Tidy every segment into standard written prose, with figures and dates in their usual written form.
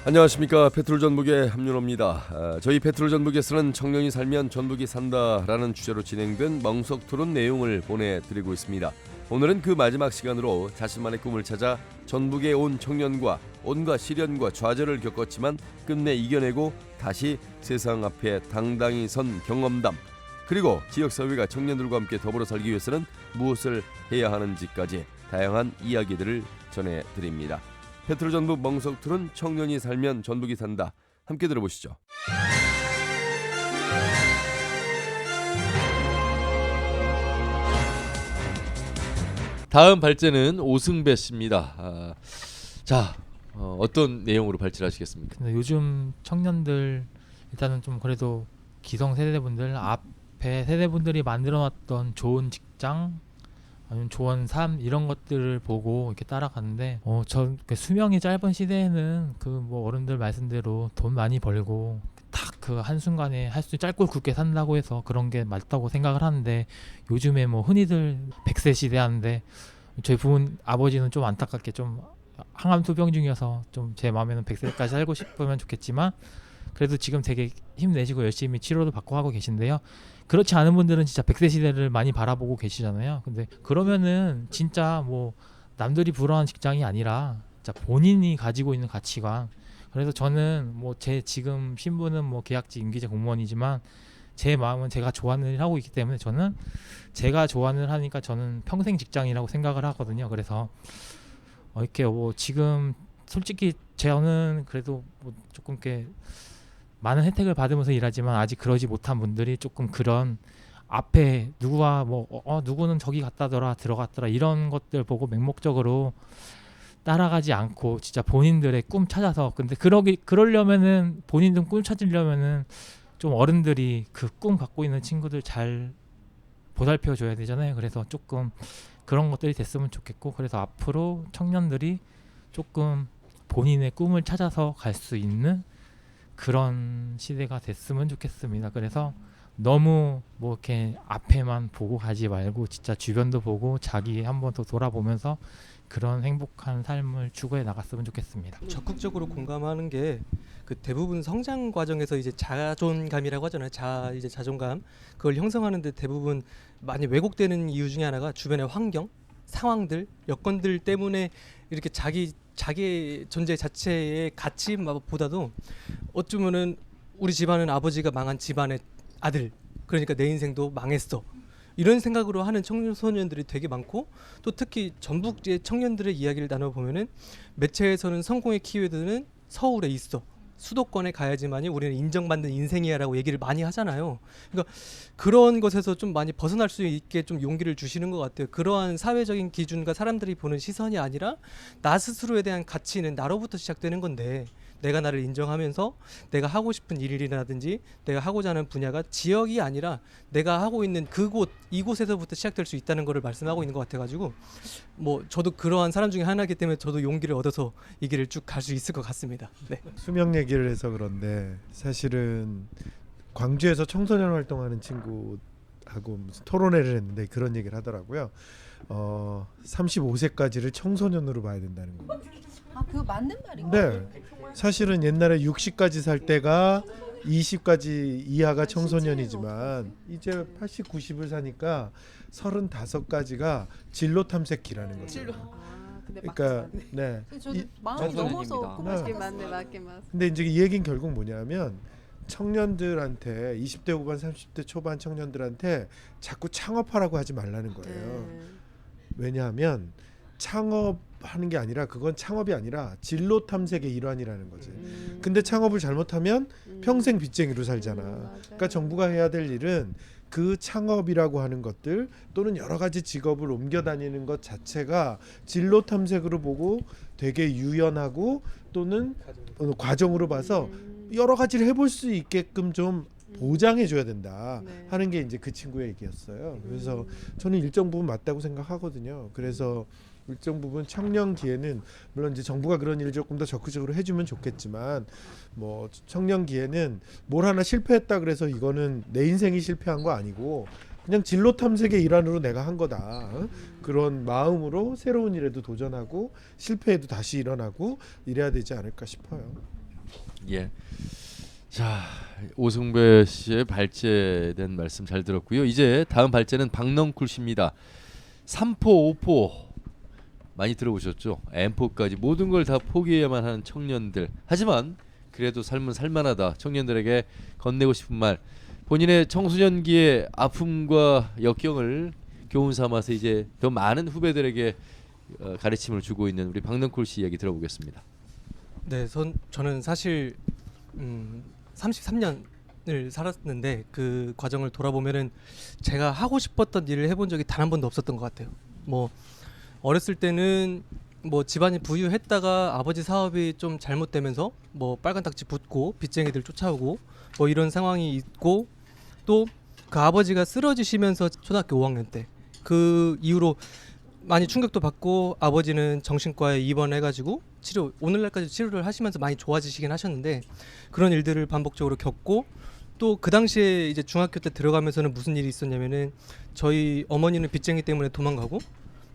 안녕하십니까. 페트롤전북의 함윤호입니다. 저희 페트롤전북에서는 청년이 살면 전북이 산다라는 주제로 진행된 멍석 토론 내용을 보내드리고 있습니다. 오늘은 그 마지막 시간으로 자신만의 꿈을 찾아 전북에 온 청년과 온갖 시련과 좌절을 겪었지만 끝내 이겨내고 다시 세상 앞에 당당히 선 경험담, 그리고 지역사회가 청년들과 함께 더불어 살기 위해서는 무엇을 해야 하는지까지 다양한 이야기들을 전해드립니다. 페트롤전북 멍석토론 청년이 살면 전북이 산다. 함께 들어보시죠. 다음 발제는 오승배 씨입니다. 어떤 내용으로 발제를 하시겠습니까? 근데 요즘 청년들 일단은 좀 그래도 기성 세대분들 앞에 세대분들이 만들어놨던 좋은 직장 아니면 좋은 삶 이런 것들을 보고 이렇게 따라가는데 저 수명이 짧은 시대에는 그 뭐 어른들 말씀대로 돈 많이 벌고 딱 그 한순간에 할 수 짧고 굵게 산다고 해서 그런 게 맞다고 생각을 하는데, 요즘에 뭐 흔히들 100세 시대 하는데 저희 부모님 아버지는 좀 안타깝게 좀 항암 투병 중이어서 좀 제 마음에는 100세까지 살고 싶으면 좋겠지만 그래도 지금 되게 힘내시고 열심히 치료도 받고 하고 계신데요. 그렇지 않은 분들은 진짜 100세 시대를 많이 바라보고 계시잖아요. 근데 그러면은 진짜 뭐 남들이 부러워하는 직장이 아니라 진짜 본인이 가지고 있는 가치관. 그래서 저는 뭐 제 지금 신분은 뭐 계약직 임기직 공무원이지만 제 마음은 제가 좋아하는 일을 하고 있기 때문에 저는 제가 좋아하는 일을 하니까 저는 평생 직장이라고 생각을 하거든요. 그래서 이렇게 뭐 지금 솔직히 저는 그래도 뭐 조금 이렇게 많은 혜택을 받으면서 일하지만 아직 그러지 못한 분들이 조금 그런 앞에 누구와 뭐 누구는 저기 갔다더라 들어갔더라 이런 것들 보고 맹목적으로 따라가지 않고 진짜 본인들의 꿈 찾아서, 근데 그러려면은 본인들 꿈 찾으려면은 좀 어른들이 그 꿈 갖고 있는 친구들 잘 보살펴 줘야 되잖아요. 그래서 조금 그런 것들이 됐으면 좋겠고, 그래서 앞으로 청년들이 조금 본인의 꿈을 찾아서 갈 수 있는 그런 시대가 됐으면 좋겠습니다. 그래서 너무 뭐 이렇게 앞에만 보고 가지 말고 진짜 주변도 보고 자기 한번 더 돌아보면서 그런 행복한 삶을 추구해 나갔으면 좋겠습니다. 적극적으로 공감하는 게 그 대부분 성장 과정에서 이제 자존감이라고 하잖아요. 이제 자존감 그걸 형성하는데 대부분 많이 왜곡되는 이유 중에 하나가 주변의 환경, 상황들, 여건들 때문에 이렇게 자기의 존재 자체의 가치보다도 어쩌면은 우리 집안은 아버지가 망한 집안의 아들, 그러니까 내 인생도 망했어, 이런 생각으로 하는 청소년들이 되게 많고, 또 특히 전북의 청년들의 이야기를 나눠보면은 매체에서는 성공의 키워드는 서울에 있어, 수도권에 가야지만이 우리는 인정받는 인생이야라고 얘기를 많이 하잖아요. 그러니까 그런 것에서 좀 많이 벗어날 수 있게 좀 용기를 주시는 것 같아요. 그러한 사회적인 기준과 사람들이 보는 시선이 아니라 나 스스로에 대한 가치는 나로부터 시작되는 건데, 내가 나를 인정하면서 내가 하고 싶은 일이라든지 내가 하고자 하는 분야가 지역이 아니라 내가 하고 있는 이곳에서부터 시작될 수 있다는 것을 말씀하고 있는 것 같아가지고, 뭐 저도 그러한 사람 중에 하나이기 때문에 저도 용기를 얻어서 이 길을 쭉 갈 수 있을 것 같습니다. 네. 수명 얘기를 해서 그런데 사실은 광주에서 청소년 활동하는 친구하고 무슨 토론회를 했는데 그런 얘기를 하더라고요. 35세까지를 청소년으로 봐야 된다는 겁니다. 그거 맞는 말인가요? 네. 사실은 옛날에 60까지 살 때가 20까지 이하가 청소년이지만 이제 80, 90을 사니까 35까지가 진로 탐색기라는 거죠. 근데 그러니까 네. 저도 마음이 넘어서 맞게. 근데 이제 이 얘기는 결국 뭐냐면 청년들한테 20대 후반 30대 초반 청년들한테 자꾸 창업하라고 하지 말라는 거예요. 왜냐하면 창업하는 게 아니라 그건 창업이 아니라 진로 탐색의 일환이라는 거지. 근데 창업을 잘못하면 평생 빚쟁이로 살잖아. 그러니까 정부가 해야 될 일은 그 창업이라고 하는 것들 또는 여러 가지 직업을 옮겨 다니는 것 자체가 진로 탐색으로 보고 되게 유연하고 또는 과정으로 봐서 여러 가지를 해볼 수 있게끔 좀 보장해 줘야 된다 하는 게 이제 그 친구의 얘기였어요. 그래서 저는 일정 부분 맞다고 생각하거든요. 그래서 일정 부분 청년 기회는 물론 이제 정부가 그런 일을 조금 더 적극적으로 해주면 좋겠지만, 뭐 청년 기회는 뭘 하나 실패했다 그래서 이거는 내 인생이 실패한 거 아니고 그냥 진로 탐색의 일환으로 내가 한 거다. 그런 마음으로 새로운 일에도 도전하고 실패해도 다시 일어나고 이래야 되지 않을까 싶어요. 예. 자, 오승배 씨의 발제된 말씀 잘 들었고요. 이제 다음 발제는 박넝쿨 씨입니다. 3포, 5포 많이 들어보셨죠? M4까지 모든 걸 다 포기해야만 하는 청년들. 하지만 그래도 삶은 살만하다. 청년들에게 건네고 싶은 말. 본인의 청소년기의 아픔과 역경을 교훈 삼아서 이제 더 많은 후배들에게 가르침을 주고 있는 우리 박넝쿨 씨 이야기 들어보겠습니다. 네, 저는 사실 33년을 살았는데 그 과정을 돌아보면은 제가 하고 싶었던 일을 해본 적이 단 한 번도 없었던 것 같아요. 뭐 어렸을 때는 뭐 집안이 부유했다가 아버지 사업이 좀 잘못되면서 뭐 빨간 딱지 붙고 빚쟁이들 쫓아오고 뭐 이런 상황이 있고, 또 그 아버지가 쓰러지시면서 초등학교 5학년 때 그 이후로 많이 충격도 받고 아버지는 정신과에 입원해가지고 오늘날까지 치료를 하시면서 많이 좋아지시긴 하셨는데, 그런 일들을 반복적으로 겪고, 또 그 당시에 이제 중학교 때 들어가면서는 무슨 일이 있었냐면은 저희 어머니는 빚쟁이 때문에 도망가고,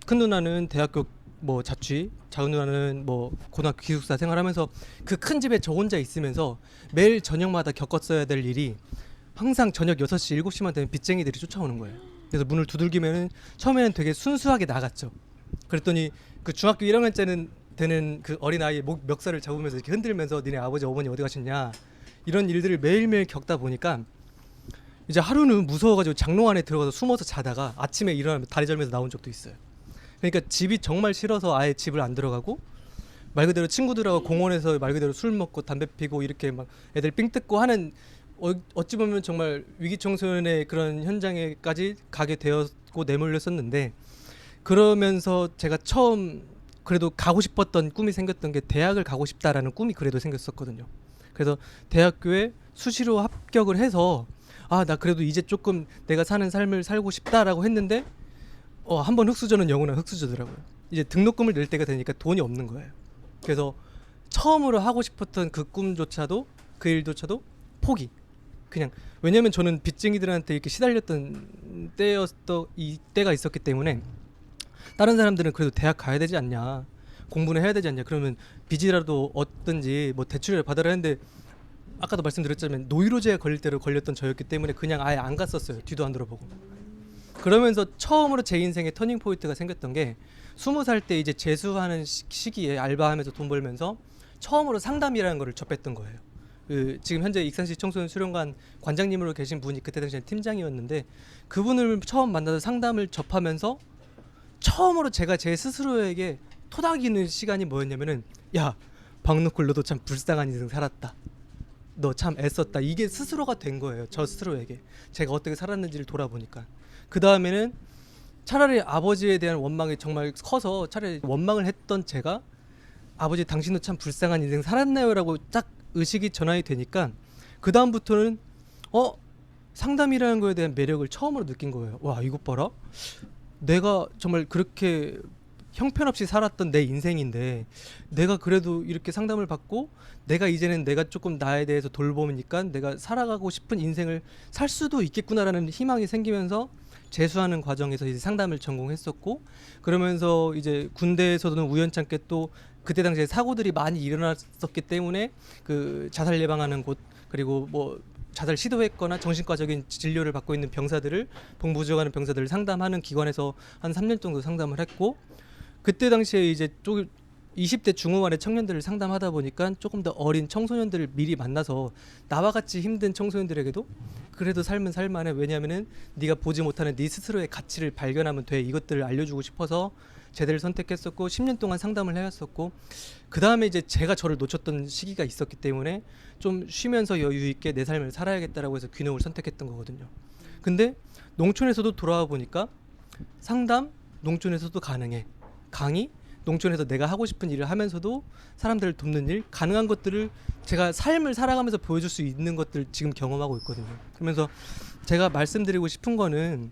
큰 누나는 대학교 뭐 자취, 작은 누나는 뭐 고등학교 기숙사 생활하면서 그 큰 집에 저 혼자 있으면서 매일 저녁마다 겪었어야 될 일이 항상 저녁 6시, 7시만 되면 빚쟁이들이 쫓아오는 거예요. 그래서 문을 두들기면은 처음에는 되게 순수하게 나갔죠. 그랬더니 그 중학교 1학년째는 되는 그 어린아이의 멱살을 잡으면서 이렇게 흔들면서 니네 아버지 어머니 어디 가셨냐, 이런 일들을 매일매일 겪다 보니까 이제 하루는 무서워가지고 장롱 안에 들어가서 숨어서 자다가 아침에 일어나면 다리 절면서 나온 적도 있어요. 그러니까 집이 정말 싫어서 아예 집을 안 들어가고, 말 그대로 친구들하고 공원에서 말 그대로 술 먹고 담배 피고 이렇게 막 애들 삥 뜯고 하는, 어찌 보면 정말 위기 청소년의 그런 현장에까지 가게 되었고 내몰렸었는데, 그러면서 제가 처음 그래도 가고 싶었던 꿈이 생겼던 게 대학을 가고 싶다라는 꿈이 그래도 생겼었거든요. 그래서 대학교에 수시로 합격을 해서 나 그래도 이제 조금 내가 사는 삶을 살고 싶다라고 했는데 한번 흑수저는 영원한 흑수저더라고요. 이제 등록금을 낼 때가 되니까 돈이 없는 거예요. 그래서 처음으로 하고 싶었던 그 꿈조차도, 그 일조차도 포기. 그냥, 왜냐면 저는 빚쟁이들한테 이렇게 시달렸던 때가 있었기 때문에, 다른 사람들은 그래도 대학 가야 되지 않냐, 공부는 해야 되지 않냐, 그러면 빚이라도 얻든지 뭐 대출을 받아라 했는데, 아까도 말씀드렸지만 노이로제에 걸릴 대로 걸렸던 저였기 때문에 그냥 아예 안 갔었어요. 뒤도 안 돌아보고. 그러면서 처음으로 제 인생의 터닝 포인트가 생겼던 게, 20살 때 이제 재수하는 시기에 알바하면서 돈 벌면서 처음으로 상담이라는 거를 접했던 거예요. 지금 현재 익산시 청소년 수련관 관장님으로 계신 분이 그때 당시에 팀장이었는데, 그분을 처음 만나서 상담을 접하면서 처음으로 제가 제 스스로에게 토닥이는 시간이 뭐였냐면은, 야, 박노쿨 너도 참 불쌍한 인생 살았다, 너 참 애썼다, 이게 스스로가 된 거예요. 저 스스로에게 제가 어떻게 살았는지를 돌아보니까. 그 다음에는 차라리 아버지에 대한 원망이 정말 커서 차라리 원망을 했던 제가, 아버지 당신도 참 불쌍한 인생 살았나요? 라고 딱 의식이 전환이 되니까, 그 다음부터는 상담이라는 거에 대한 매력을 처음으로 느낀 거예요. 와, 이것 봐라, 내가 정말 그렇게 형편없이 살았던 내 인생인데 내가 그래도 이렇게 상담을 받고, 내가 이제는 내가 조금 나에 대해서 돌보니까 내가 살아가고 싶은 인생을 살 수도 있겠구나라는 희망이 생기면서 재수하는 과정에서 이제 상담을 전공했었고, 그러면서 이제 군대에서는 우연찮게 또 그때 당시에 사고들이 많이 일어났었기 때문에 그 자살 예방하는 곳, 그리고 뭐 자살 시도했거나 정신과적인 진료를 받고 있는 병사들을, 봉부지역하는 병사들을 상담하는 기관에서 한 3년 정도 상담을 했고, 그때 당시에 이제 20대 중후반의 청년들을 상담하다 보니까 조금 더 어린 청소년들을 미리 만나서 나와 같이 힘든 청소년들에게도 그래도 삶은 살만해, 왜냐하면은 네가 보지 못하는 네 스스로의 가치를 발견하면 돼, 이것들을 알려주고 싶어서 제대를 선택했었고 10년 동안 상담을 해왔었고, 그 다음에 이제 제가 저를 놓쳤던 시기가 있었기 때문에 좀 쉬면서 여유 있게 내 삶을 살아야겠다라고 해서 귀농을 선택했던 거거든요. 근데 농촌에서도 돌아와 보니까 상담 농촌에서도 가능해, 강의 농촌에서 내가 하고 싶은 일을 하면서도 사람들을 돕는 일, 가능한 것들을 제가 삶을 살아가면서 보여줄 수 있는 것들 지금 경험하고 있거든요. 그러면서 제가 말씀드리고 싶은 거는,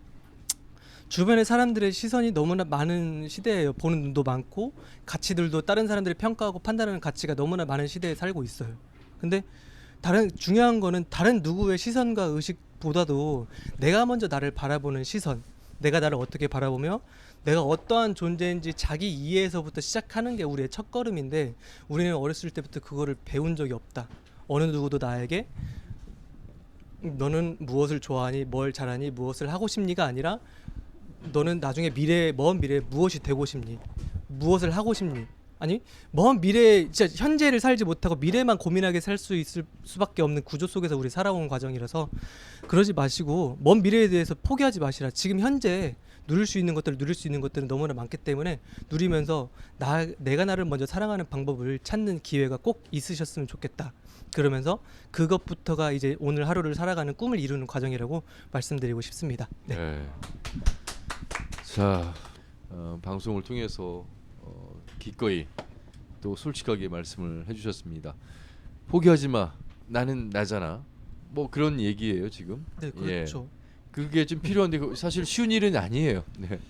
주변의 사람들의 시선이 너무나 많은 시대예요. 보는 눈도 많고 가치들도 다른 사람들이 평가하고 판단하는 가치가 너무나 많은 시대에 살고 있어요. 근데 중요한 거는 다른 누구의 시선과 의식보다도 내가 먼저 나를 바라보는 시선, 내가 나를 어떻게 바라보며 내가 어떠한 존재인지 자기 이해에서부터 시작하는 게 우리의 첫걸음인데, 우리는 어렸을 때부터 그거를 배운 적이 없다. 어느 누구도 나에게 너는 무엇을 좋아하니, 뭘 잘하니, 무엇을 하고 싶니가 아니라 너는 나중에 먼 미래에 무엇이 되고 싶니, 무엇을 하고 싶니, 아니 먼 미래에 진짜 현재를 살지 못하고 미래만 고민하게 살 수 있을 수밖에 없는 구조 속에서 우리 살아온 과정이라서 그러지 마시고 먼 미래에 대해서 포기하지 마시라. 지금 현재 누릴 수 있는 것들은 너무나 많기 때문에 누리면서 내가 나를 먼저 사랑하는 방법을 찾는 기회가 꼭 있으셨으면 좋겠다. 그러면서 그것부터가 이제 오늘 하루를 살아가는 꿈을 이루는 과정이라고 말씀드리고 싶습니다. 네. 네. 자, 방송을 통해서 기꺼이 또 솔직하게 말씀을 해주셨습니다. 포기하지 마. 나는 나잖아. 뭐 그런 얘기예요 지금. 네, 그렇죠. 그게 좀 필요한데 사실 쉬운 일은 아니에요. 네.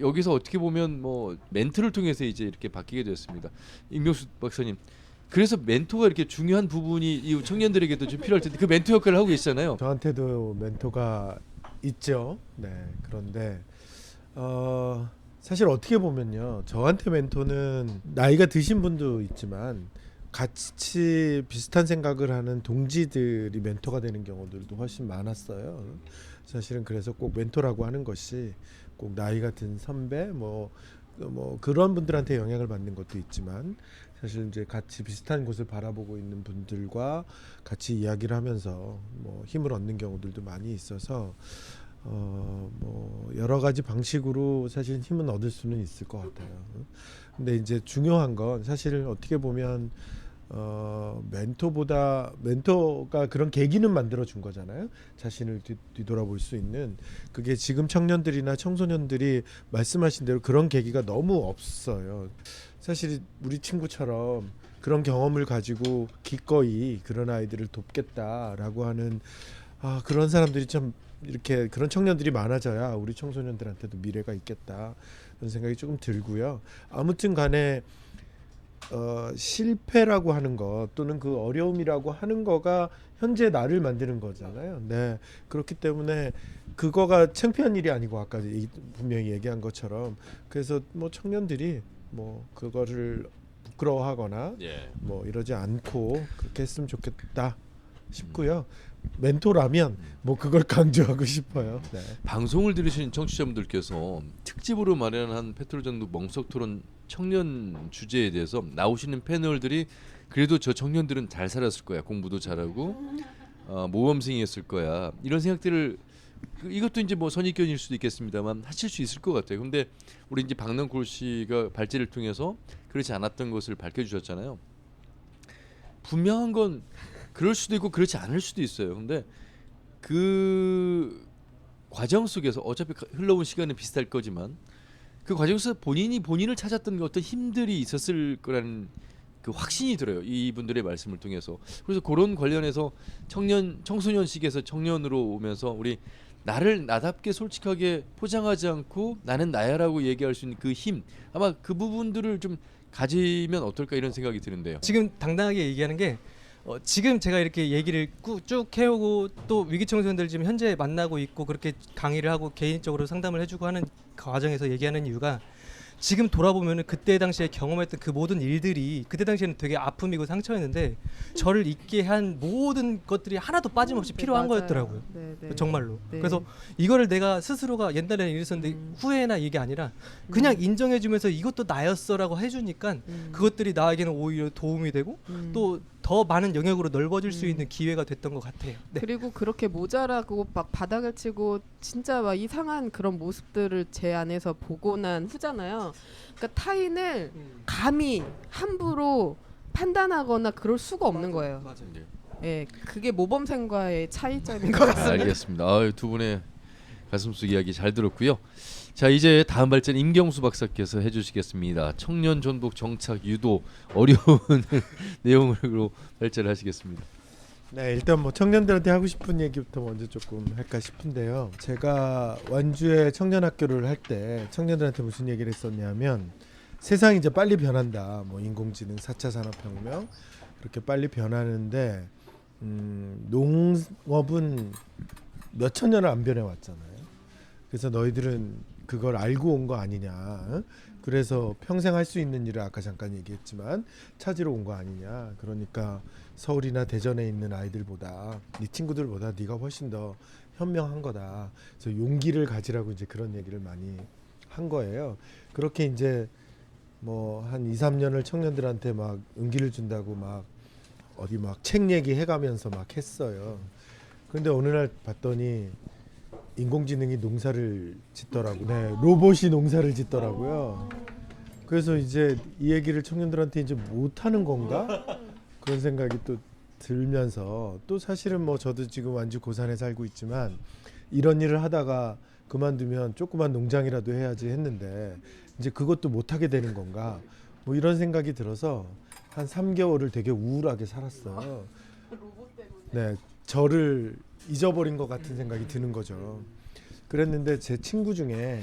여기서 어떻게 보면 뭐 멘토를 통해서 이제 이렇게 바뀌게 됐습니다. 임경수 박사님, 그래서 멘토가 이렇게 중요한 부분이 이 청년들에게도 좀 필요할 텐데 그 멘토 역할을 하고 계시잖아요. 저한테도 멘토가 있죠. 네. 그런데 사실 어떻게 보면요, 저한테 멘토는 나이가 드신 분도 있지만 같이 비슷한 생각을 하는 동지들이 멘토가 되는 경우들도 훨씬 많았어요. 사실은 그래서 꼭 멘토라고 하는 것이 꼭 나이가 든 선배 뭐 그런 분들한테 영향을 받는 것도 있지만 사실 이제 같이 비슷한 곳을 바라보고 있는 분들과 같이 이야기를 하면서 뭐 힘을 얻는 경우들도 많이 있어서 뭐 여러 가지 방식으로 사실 힘은 얻을 수는 있을 것 같아요. 근데 이제 중요한 건 사실 어떻게 보면 멘토가 그런 계기는 만들어 준 거잖아요. 자신을 뒤돌아볼 수 있는. 그게 지금 청년들이나 청소년들이 말씀하신 대로 그런 계기가 너무 없어요. 사실 우리 친구처럼 그런 경험을 가지고 기꺼이 그런 아이들을 돕겠다라고 하는 그런 사람들이 참 이렇게 그런 청년들이 많아져야 우리 청소년들한테도 미래가 있겠다 그런 생각이 조금 들고요. 아무튼 간에 실패라고 하는 것 또는 그 어려움이라고 하는 거가 현재 나를 만드는 거잖아요. 네. 그렇기 때문에 그거가 창피한 일이 아니고 아까 분명히 얘기한 것처럼 그래서 뭐 청년들이 뭐 그거를 부끄러워하거나 뭐 이러지 않고 그렇게 했으면 좋겠다 싶고요. 멘토라면 뭐 그걸 강조하고 싶어요. 네. 방송을 들으신 청취자분들께서 특집으로 마련한 페트롤 전북 멍석토론 청년 주제에 대해서 나오시는 패널들이 그래도 저 청년들은 잘 살았을 거야, 공부도 잘하고 모범생이었을 거야, 이런 생각들을 이것도 이제 뭐 선입견일 수도 있겠습니다만 하실 수 있을 것 같아요. 근데 우리 이제 박능골 씨가 발제를 통해서 그렇지 않았던 것을 밝혀주셨잖아요. 분명한 건 그럴 수도 있고 그렇지 않을 수도 있어요. 근데 그 과정 속에서 어차피 흘러온 시간은 비슷할 거지만 그 과정에서 본인이 본인을 찾았던 어떤 힘들이 있었을 거라는 그 확신이 들어요. 이분들의 말씀을 통해서. 그래서 그런 관련해서 청소년식에서 청년으로 오면서 우리 나를 나답게 솔직하게 포장하지 않고 나는 나야라고 얘기할 수 있는 그 힘, 아마 그 부분들을 좀 가지면 어떨까 이런 생각이 드는데요. 지금 당당하게 얘기하는 게 지금 제가 이렇게 얘기를 쭉 해오고 또 위기 청소년들 지금 현재 만나고 있고 그렇게 강의를 하고 개인적으로 상담을 해주고 하는 과정에서 얘기하는 이유가 지금 돌아보면은 그때 당시에 경험했던 그 모든 일들이 그때 당시에는 되게 아픔이고 상처였는데 저를 있게 한 모든 것들이 하나도 빠짐없이 필요한 맞아요. 거였더라고요. 네. 정말로. 네. 그래서 이거를 내가 스스로가 옛날에는 이랬었는데 후회나 이게 아니라 그냥 인정해주면서 이것도 나였어라고 해주니까 그것들이 나에게는 오히려 도움이 되고 또 더 많은 영역으로 넓어질 수 있는 기회가 됐던 것 같아요. 네. 그리고 그렇게 모자라고 막 바닥을 치고 진짜 막 이상한 그런 모습들을 제 안에서 보고 난 후잖아요. 그러니까 타인을 감히 함부로 판단하거나 그럴 수가 없는 거예요. 맞아요. 예, 그게 모범생과의 차이점인 것 같습니다. 알겠습니다. 두 분의 가슴속 이야기 잘 들었고요. 자, 이제 다음 발제는 임경수 박사께서 해주시겠습니다. 청년 전북 정착 유도 어려운 내용으로 발제를 하시겠습니다. 네, 일단 뭐 청년들한테 하고 싶은 얘기부터 먼저 조금 할까 싶은데요. 제가 완주에 청년 학교를 할 때 청년들한테 무슨 얘기를 했었냐면 세상이 이제 빨리 변한다. 뭐 인공지능, 4차 산업혁명 그렇게 빨리 변하는데 농업은 몇천 년을 안 변해 왔잖아요. 그래서 너희들은 그걸 알고 온 거 아니냐. 어? 그래서 평생 할 수 있는 일을 아까 잠깐 얘기했지만 찾으러 온 거 아니냐. 그러니까 서울이나 대전에 있는 아이들보다 네 친구들보다 네가 훨씬 더 현명한 거다. 그래서 용기를 가지라고 이제 그런 얘기를 많이 한 거예요. 그렇게 이제 뭐 한 2, 3년을 청년들한테 막 용기를 준다고 막 어디 막 책 얘기 해가면서 막 했어요. 근데 어느 날 봤더니 인공지능이 농사를 짓더라고요. 네, 로봇이 농사를 짓더라고요. 그래서 이제 이 얘기를 청년들한테 이제 못 하는 건가? 그런 생각이 또 들면서 또 사실은 뭐 저도 지금 완주 고산에 살고 있지만 이런 일을 하다가 그만두면 조그만 농장이라도 해야지 했는데 이제 그것도 못 하게 되는 건가? 뭐 이런 생각이 들어서 한 3개월을 되게 우울하게 살았어요. 네, 저를 잊어버린 것 같은 생각이 드는 거죠. 그랬는데 제 친구 중에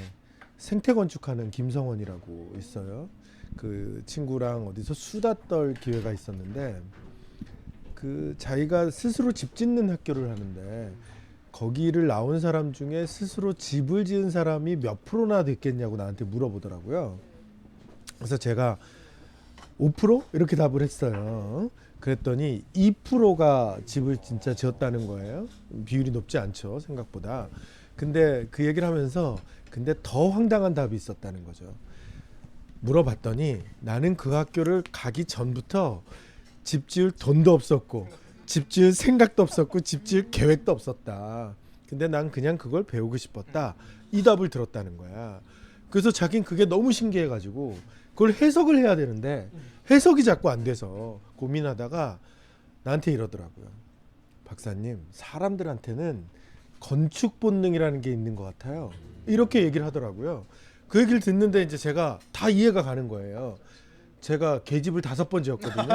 생태 건축하는 김성원이라고 있어요. 그 친구랑 어디서 수다 떨 기회가 있었는데 그 자기가 스스로 집 짓는 학교를 하는데 거기를 나온 사람 중에 스스로 집을 지은 사람이 몇 프로나 됐겠냐고 나한테 물어보더라고요. 그래서 제가 5% 이렇게 답을 했어요. 그랬더니 2%가 집을 진짜 지었다는 거예요. 비율이 높지 않죠, 생각보다. 근데 그 얘기를 하면서 근데 더 황당한 답이 있었다는 거죠. 물어봤더니 나는 그 학교를 가기 전부터 집 지을 돈도 없었고 집 지을 생각도 없었고 집 지을 계획도 없었다. 근데 난 그냥 그걸 배우고 싶었다. 이 답을 들었다는 거야. 그래서 자긴 그게 너무 신기해가지고 그걸 해석을 해야 되는데 해석이 자꾸 안 돼서 고민하다가 나한테 이러더라고요. 박사님, 사람들한테는 건축 본능이라는 게 있는 것 같아요. 이렇게 얘기를 하더라고요. 그 얘기를 듣는데 이제 제가 다 이해가 가는 거예요. 제가 계집을 5번 지었거든요.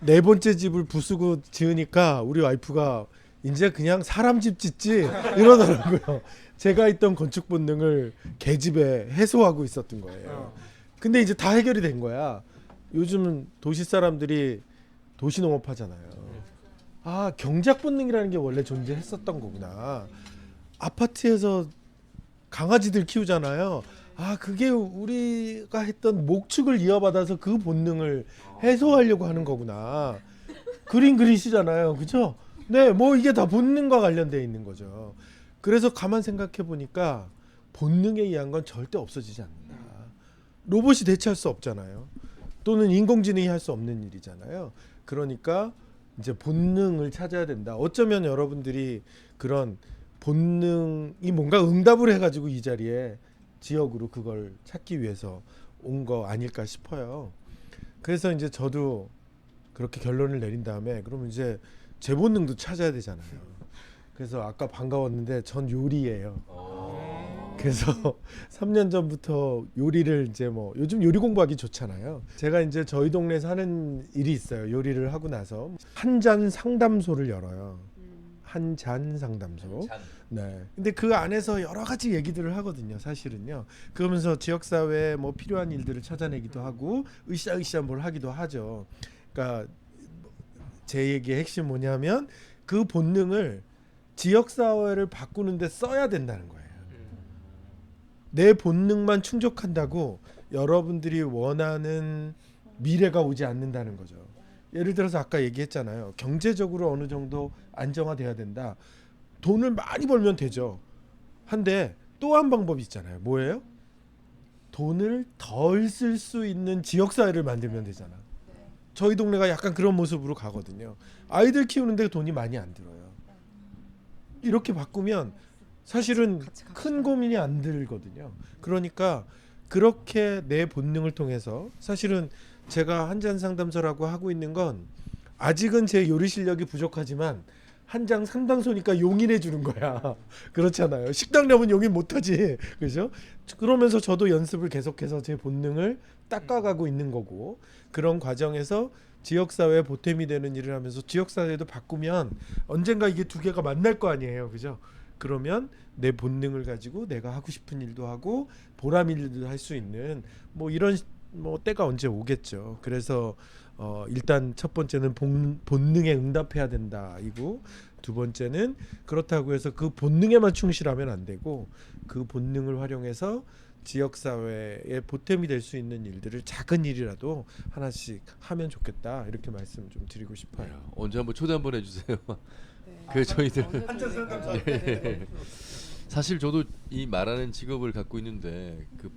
4번째 집을 부수고 지으니까 우리 와이프가 이제 그냥 사람 집 짓지 이러더라고요. 제가 있던 건축 본능을 계집에 해소하고 있었던 거예요. 근데 이제 다 해결이 된 거야. 요즘은 도시 사람들이 도시 농업 하잖아요. 아, 경작 본능이라는 게 원래 존재했었던 거구나. 아파트에서 강아지들 키우잖아요. 아, 그게 우리가 했던 목축을 이어받아서 그 본능을 해소하려고 하는 거구나. 그림 그리시잖아요. 그죠? 네, 뭐 이게 다 본능과 관련되어 있는 거죠. 그래서 가만 생각해 보니까 본능에 의한 건 절대 없어지지 않는다. 로봇이 대체할 수 없잖아요. 또는 인공지능이 할 수 없는 일이잖아요. 그러니까 이제 본능을 찾아야 된다. 어쩌면 여러분들이 그런 본능이 뭔가 응답을 해가지고 이 자리에 지역으로 그걸 찾기 위해서 온 거 아닐까 싶어요. 그래서 이제 저도 그렇게 결론을 내린 다음에 그러면 이제 제 본능도 찾아야 되잖아요. 그래서 아까 반가웠는데 전 요리예요. 그래서 3년 전부터 요리를 이제 뭐 요즘 요리 공부하기 좋잖아요. 제가 이제 저희 동네에서 하는 일이 있어요. 요리를 하고 나서 한 잔 상담소를 열어요. 한 잔 상담소. 네. 근데 그 안에서 여러 가지 얘기들을 하거든요. 사실은요. 그러면서 지역 사회에 뭐 필요한 일들을 찾아내기도 하고 으쌰으쌰 뭘 하기도 하죠. 그러니까 제 얘기의 핵심 뭐냐면 그 본능을 지역 사회를 바꾸는데 써야 된다는 거예요. 내 본능만 충족한다고 여러분들이 원하는 미래가 오지 않는다는 거죠. 예를 들어서 아까 얘기했잖아요. 경제적으로 어느 정도 안정화돼야 된다. 돈을 많이 벌면 되죠. 한데 또 한 방법이 있잖아요. 뭐예요? 돈을 덜 쓸 수 있는 지역사회를 만들면 되잖아. 저희 동네가 약간 그런 모습으로 가거든요. 아이들 키우는데 돈이 많이 안 들어요. 이렇게 바꾸면 사실은 큰 고민이 안 들거든요. 그러니까 그렇게 내 본능을 통해서 사실은 제가 한잔 상담소라고 하고 있는 건 아직은 제 요리 실력이 부족하지만 한 장 상담소니까 용인해 주는 거야. 그렇잖아요. 식당이라면 용인 못하지. 그죠? 그러면서 저도 연습을 계속해서 제 본능을 닦아가고 있는 거고 그런 과정에서 지역사회에 보탬이 되는 일을 하면서 지역사회도 바꾸면 언젠가 이게 두 개가 만날 거 아니에요. 그죠? 그러면 내 본능을 가지고 내가 하고 싶은 일도 하고 보람 일도 할 수 있는 뭐 이런 뭐 때가 언제 오겠죠. 그래서 일단 첫 번째는 본능에 응답해야 된다. 이고 두 번째는 그렇다고 해서 그 본능에만 충실하면 안 되고 그 본능을 활용해서 지역 사회에 보탬이 될 수 있는 일들을 작은 일이라도 하나씩 하면 좋겠다 이렇게 말씀 좀 드리고 싶어요. 언제 한번 초대 한번 해주세요. 네. 그 저희들 한잔 네. 사실 저도 이 말하는 직업을 갖고 있는데 그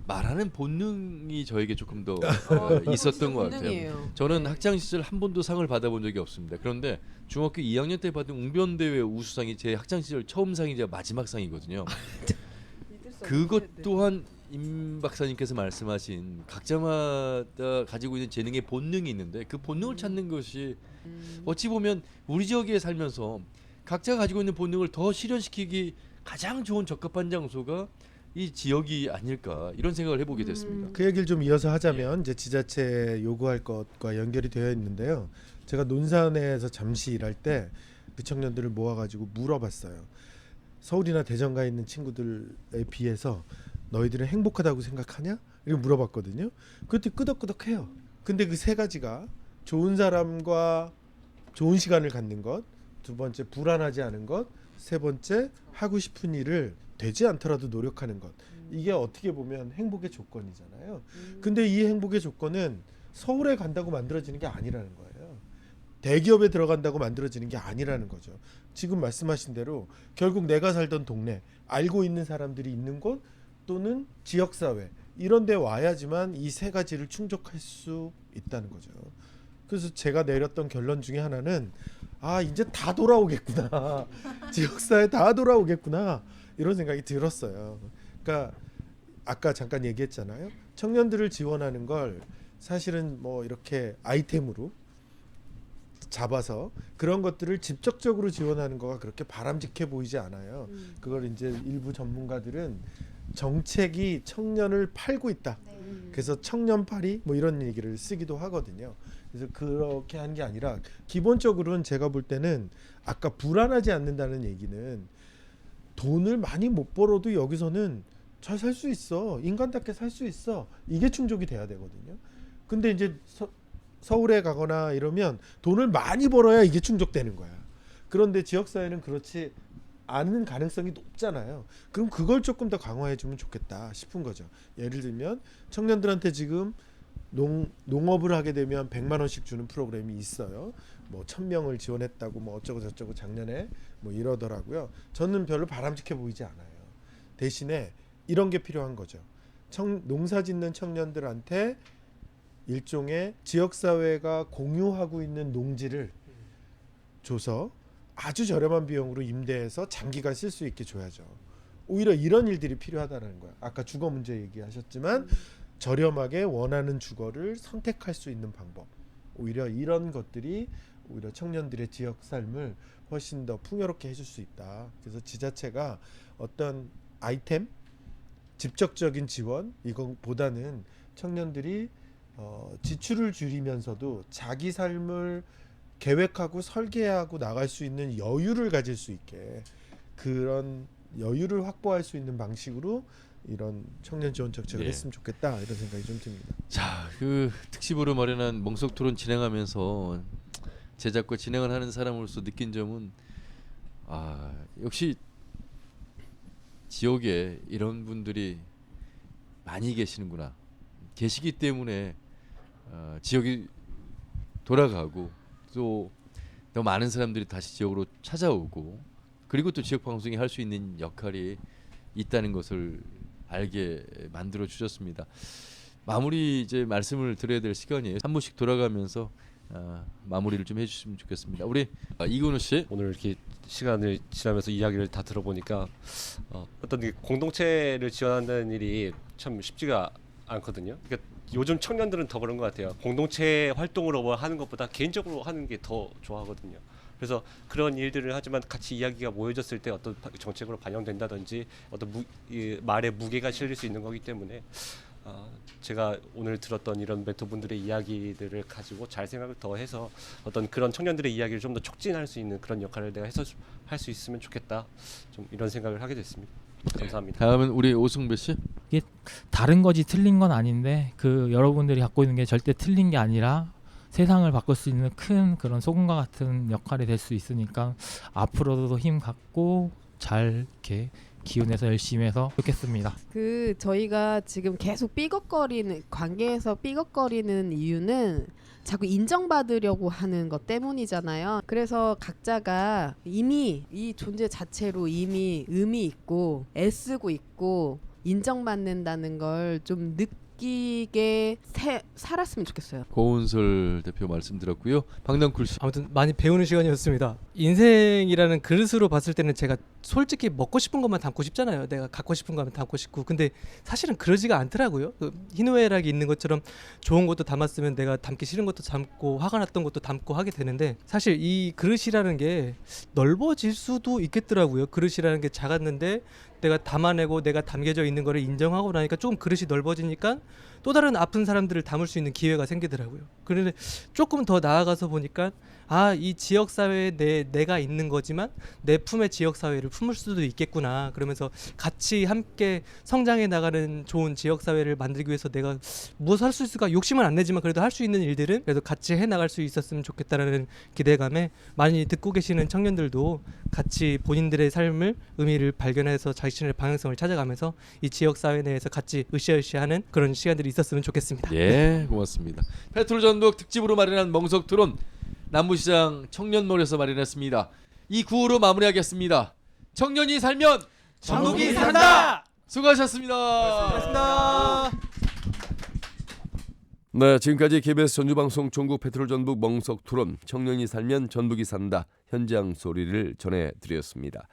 말하는 본능이 저에게 조금 더 있었던 것 같아요. 본능이에요. 저는 학창 시절 한 번도 상을 받아본 적이 없습니다. 그런데 중학교 2학년 때 받은 웅변 대회 우수상이 제 학창 시절 처음 상이자 마지막 상이거든요. 그것 또한 임 박사님께서 말씀하신 각자마다 가지고 있는 재능의 본능이 있는데 그 본능을 찾는 것이 어찌 보면 우리 지역에 살면서 각자가 가지고 있는 본능을 더 실현시키기 가장 좋은 적합한 장소가 이 지역이 아닐까 이런 생각을 해보게 됐습니다. 그 얘기를 좀 이어서 하자면 이제 지자체 요구할 것과 연결이 되어 있는데요. 제가 논산에서 잠시 일할 때 그 청년들을 모아가지고 물어봤어요. 서울이나 대전가 있는 친구들에 비해서 너희들은 행복하다고 생각하냐? 이렇게 물어봤거든요. 그때 끄덕끄덕해요. 근데 그 세 가지가 좋은 사람과 좋은 시간을 갖는 것, 두 번째 불안하지 않은 것, 세 번째 하고 싶은 일을 되지 않더라도 노력하는 것. 이게 어떻게 보면 행복의 조건이잖아요. 근데 이 행복의 조건은 서울에 간다고 만들어지는 게 아니라는 거예요. 대기업에 들어간다고 만들어지는 게 아니라는 거죠. 지금 말씀하신 대로 결국 내가 살던 동네, 알고 있는 사람들이 있는 곳 또는 지역사회 이런 데 와야지만 이 세 가지를 충족할 수 있다는 거죠. 그래서 제가 내렸던 결론 중에 하나는 아 이제 다 돌아오겠구나. 지역사회 다 돌아오겠구나. 이런 생각이 들었어요. 그러니까 아까 잠깐 얘기했잖아요. 청년들을 지원하는 걸 사실은 뭐 이렇게 아이템으로 잡아서 그런 것들을 직접적으로 지원하는 거가 그렇게 바람직해 보이지 않아요. 그걸 이제 일부 전문가들은 정책이 청년을 팔고 있다. 그래서 청년팔이 뭐 이런 얘기를 쓰기도 하거든요. 그래서 그렇게 하는 게 아니라 기본적으로는 제가 볼 때는 아까 불안하지 않는다는 얘기는 돈을 많이 못 벌어도 여기서는 잘 살 수 있어. 인간답게 살 수 있어. 이게 충족이 돼야 되거든요. 근데 이제 서울에 가거나 이러면 돈을 많이 벌어야 이게 충족되는 거야. 그런데 지역사회는 그렇지 않은 가능성이 높잖아요. 그럼 그걸 조금 더 강화해 주면 좋겠다 싶은 거죠. 예를 들면 청년들한테 지금 농업을 하게 되면 100만 원씩 주는 프로그램이 있어요. 뭐 1000명을 지원했다고 뭐 어쩌고 저쩌고 작년에 뭐 이러더라고요. 저는 별로 바람직해 보이지 않아요. 대신에 이런 게 필요한 거죠. 농사 짓는 청년들한테 일종의 지역사회가 공유하고 있는 농지를 줘서 아주 저렴한 비용으로 임대해서 장기간 쓸 수 있게 줘야죠. 오히려 이런 일들이 필요하다는 거야. 아까 주거 문제 얘기하셨지만 저렴하게 원하는 주거를 선택할 수 있는 방법. 오히려 이런 것들이 오히려 청년들의 지역 삶을 훨씬 더 풍요롭게 해줄 수 있다. 그래서 지자체가 어떤 아이템, 직접적인 지원 이것보다는 청년들이 지출을 줄이면서도 자기 삶을 계획하고 설계하고 나갈 수 있는 여유를 가질 수 있게 그런 여유를 확보할 수 있는 방식으로 이런 청년 지원 정책을 했으면 좋겠다 이런 생각이 좀 듭니다. 자, 그 특집으로 마련한 멍석 토론 진행하면서 제작과 진행을 하는 사람으로서 느낀 점은 역시 지역에 이런 분들이 많이 계시는구나. 계시기 때문에 지역이 돌아가고 또 더 많은 사람들이 다시 지역으로 찾아오고 그리고 또 지역 방송이 할 수 있는 역할이 있다는 것을 알게 만들어 주셨습니다. 마무리 이제 말씀을 드려야 될 시간이에요. 한 분씩 돌아가면서 마무리를 좀 해주시면 좋겠습니다. 우리 이근우 씨. 오늘 이렇게 시간을 지나면서 이야기를 다 들어보니까 어떤 공동체를 지원한다는 일이 참 쉽지가 않거든요. 그러니까 요즘 청년들은 더 그런 것 같아요. 공동체 활동으로 뭐 하는 것보다 개인적으로 하는 게 더 좋아하거든요. 그래서 그런 일들을 하지만 같이 이야기가 모여졌을 때 어떤 정책으로 반영된다든지 어떤 말에 무게가 실릴 수 있는 거기 때문에 제가 오늘 들었던 이런 멘토분들의 이야기들을 가지고 잘 생각을 더 해서 어떤 그런 청년들의 이야기를 좀 더 촉진할 수 있는 그런 역할을 내가 해서 할 수 있으면 좋겠다. 좀 이런 생각을 하게 됐습니다. 감사합니다. 다음은 우리 오승배 씨. 이게 다른 거지 틀린 건 아닌데 그 여러분들이 갖고 있는 게 절대 틀린 게 아니라 세상을 바꿀 수 있는 큰 그런 소금과 같은 역할이 될 수 있으니까 앞으로도 힘 갖고 잘 이렇게 기운내서 열심히 해서 좋겠습니다. 그 저희가 지금 계속 삐걱거리는 관계에서 삐걱거리는 이유는 자꾸 인정받으려고 하는 것 때문이잖아요. 그래서 각자가 이미 이 존재 자체로 이미 의미 있고 애쓰고 있고 인정받는다는 걸 좀 느끼게 살았으면 좋겠어요. 고은솔 대표 말씀 들었고요. 박남쿨 씨. 아무튼 많이 배우는 시간이었습니다. 인생이라는 그릇으로 봤을 때는 제가 솔직히 먹고 싶은 것만 담고 싶잖아요. 내가 갖고 싶은 거만 담고 싶고. 근데 사실은 그러지가 않더라고요. 그 희노애락이 있는 것처럼 좋은 것도 담았으면 내가 담기 싫은 것도 담고 화가 났던 것도 담고 하게 되는데 사실 이 그릇이라는 게 넓어질 수도 있겠더라고요. 그릇이라는 게 작았는데 내가 담아내고 내가 담겨져 있는 거를 인정하고 나니까 조금 그릇이 넓어지니까 또 다른 아픈 사람들을 담을 수 있는 기회가 생기더라고요. 그런데 조금 더 나아가서 보니까 이 지역 사회에 내가 있는 거지만 내 품에 지역 사회를 품을 수도 있겠구나. 그러면서 같이 함께 성장해 나가는 좋은 지역 사회를 만들기 위해서 내가 무엇을 할 수 있을까? 욕심은 안 내지만 그래도 할 수 있는 일들은 그래도 같이 해 나갈 수 있었으면 좋겠다라는 기대감에 많이 듣고 계시는 청년들도 같이 본인들의 삶을 의미를 발견해서 자신의 방향성을 찾아가면서 이 지역 사회 내에서 같이 으쌰으쌰하는 그런 시간들이 있었으면 좋겠습니다. 예, 고맙습니다. 페트롤 전북 특집으로 마련한 멍석 토론 남부시장 청년몰에서 마련했습니다. 이 구호로 마무리하겠습니다. 청년이 살면 전북이 산다. 수고하셨습니다. 고맙습니다. 네, 지금까지 KBS 전주방송 전국 페트롤 전북 멍석 토론 청년이 살면 전북이 산다 현장 소리를 전해드렸습니다.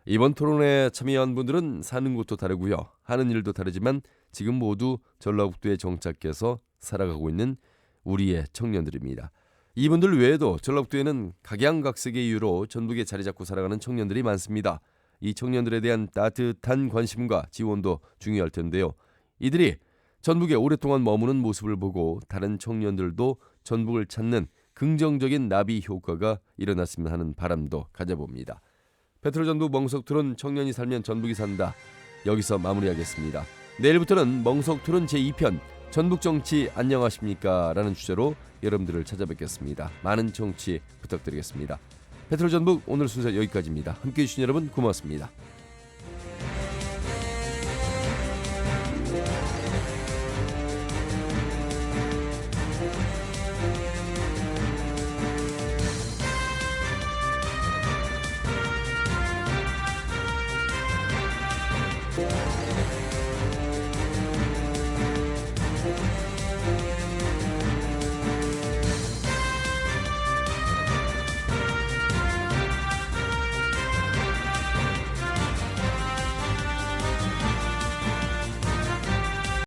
이번 토론에 참여한 분들은 사는 곳도 다르고요. 하는 일도 다르지만 지금 모두 전라북도에 정착해서 살아가고 있는 우리의 청년들입니다. 이분들 외에도 전라북도에는 각양각색의 이유로 전북에 자리 잡고 살아가는 청년들이 많습니다. 이 청년들에 대한 따뜻한 관심과 지원도 중요할 텐데요. 이들이 전북에 오랫동안 머무는 모습을 보고 다른 청년들도 전북을 찾는 긍정적인 나비 효과가 일어났으면 하는 바람도 가져봅니다. 페트롤 전북 멍석 토론 청년이 살면 전북이 산다. 여기서 마무리하겠습니다. 내일부터는 멍석 토론 제2편 전북 정치 안녕하십니까? 라는 주제로 여러분들을 찾아뵙겠습니다. 많은 청취 부탁드리겠습니다. 페트롤 전북 오늘 순서 여기까지입니다. 함께해 주신 여러분 고맙습니다.